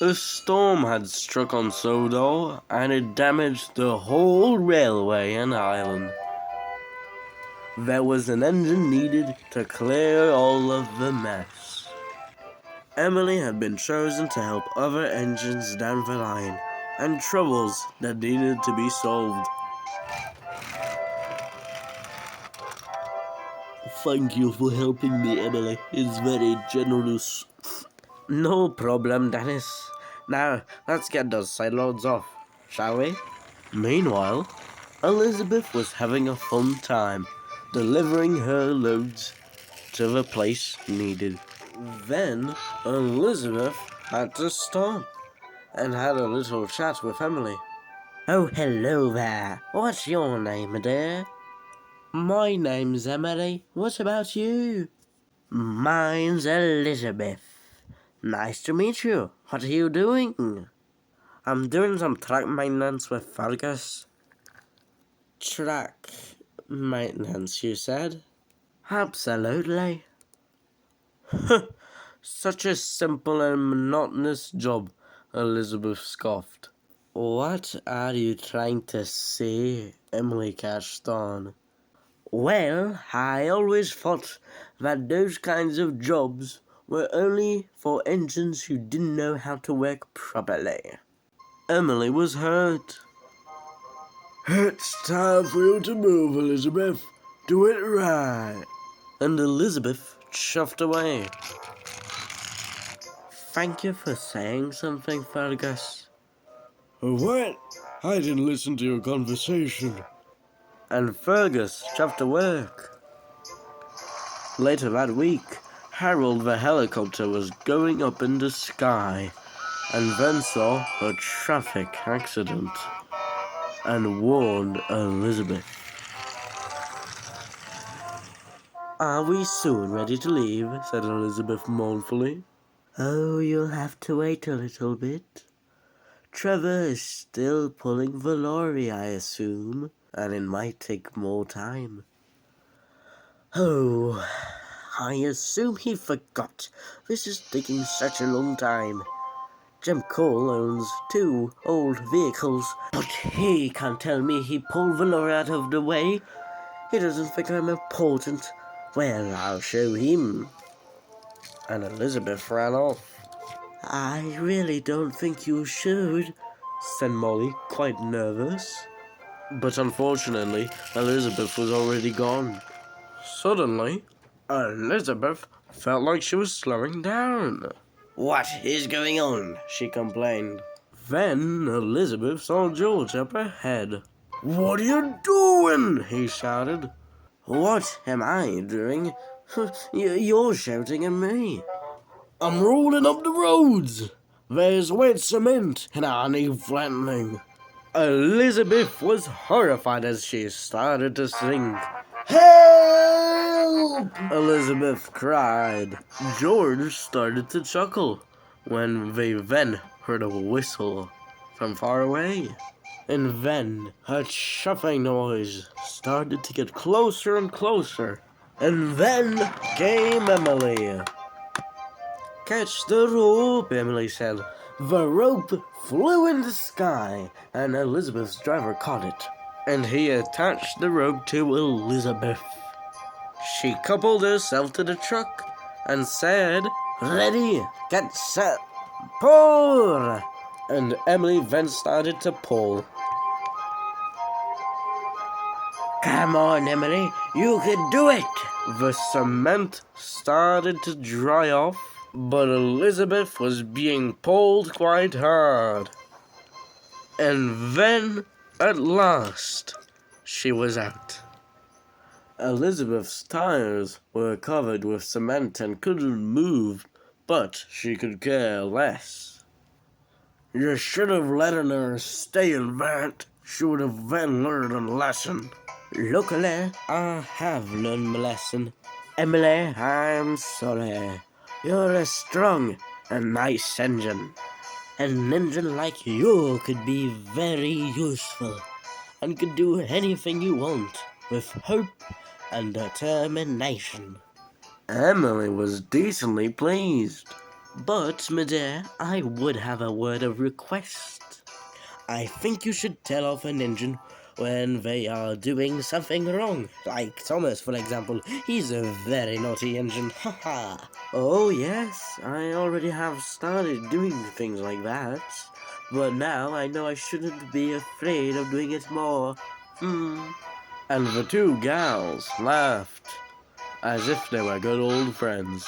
A storm had struck on Sodor, and it damaged the whole railway and island. There was an engine needed to clear all of the mess. Emily had been chosen to help other engines down the line, and troubles that needed to be solved. Thank you for helping me, Emily. It's very generous. No problem, Dennis. Now, let's get those side loads off, shall we? Meanwhile, Elizabeth was having a fun time, delivering her loads to the place needed. Then, Elizabeth had to stop and had a little chat with Emily. Oh, hello there. What's your name, dear? My name's Emily. What about you? Mine's Elizabeth. Nice to meet you. What are you doing? I'm doing some track maintenance with Fergus. Track maintenance, you said? Absolutely. Such a simple and monotonous job, Elizabeth scoffed. What are you trying to say? Emily catched on. Well, I always thought that those kinds of jobs were only for engines who didn't know how to work properly. Emily was hurt. It's time for you to move, Elizabeth. Do it right. And Elizabeth chuffed away. Thank you for saying something, Fergus. What? I didn't listen to your conversation. And Fergus chuffed to work. Later that week, Harold the helicopter was going up in the sky and then saw a traffic accident and warned Elizabeth. Are we soon ready to leave? Said Elizabeth mournfully. Oh, you'll have to wait a little bit. Trevor is still pulling the lorry, I assume, and it might take more time. Oh, I assume he forgot. This is taking such a long time. Jim Cole owns 2 old vehicles, but he can't tell me he pulled the lorry out of the way. He doesn't think I'm important. Well, I'll show him. And Elizabeth ran off. I really don't think you should, said Molly, quite nervous. But unfortunately, Elizabeth was already gone. Suddenly, Elizabeth felt like she was slowing down. What is going on? She complained. Then Elizabeth saw George up ahead. What are you doing? He shouted. What am I doing? You're shouting at me. I'm rolling up the roads. There's wet cement and I need flattening. Elizabeth was horrified as she started to sing. Help! Elizabeth cried. George started to chuckle when they then heard a whistle from far away. And then a chuffing noise started to get closer and closer. And then came Emily. Catch the rope, Emily said. The rope flew in the sky, and Elizabeth's driver caught it. And he attached the rope to Elizabeth. She coupled herself to the truck and said, Ready, get set, pull! And Emily then started to pull. Come on, Emily, you can do it! The cement started to dry off, but Elizabeth was being pulled quite hard. And then, at last, she was out. Elizabeth's tires were covered with cement and couldn't move, but she could care less. You should have let her stay in that. She would have then learned a lesson. Luckily, I have learned my lesson. Emily, I'm sorry. You're a strong and nice engine. An engine like you could be very useful and could do anything you want with hope and determination. Emily was decently pleased. But, my dear, I would have a word of request. I think you should tell off an engine when they are doing something wrong. Like Thomas, for example. He's a very naughty engine. Haha. Oh, yes, I already have started doing things like that. But now I know I shouldn't be afraid of doing it more. And the two gals laughed as if they were good old friends.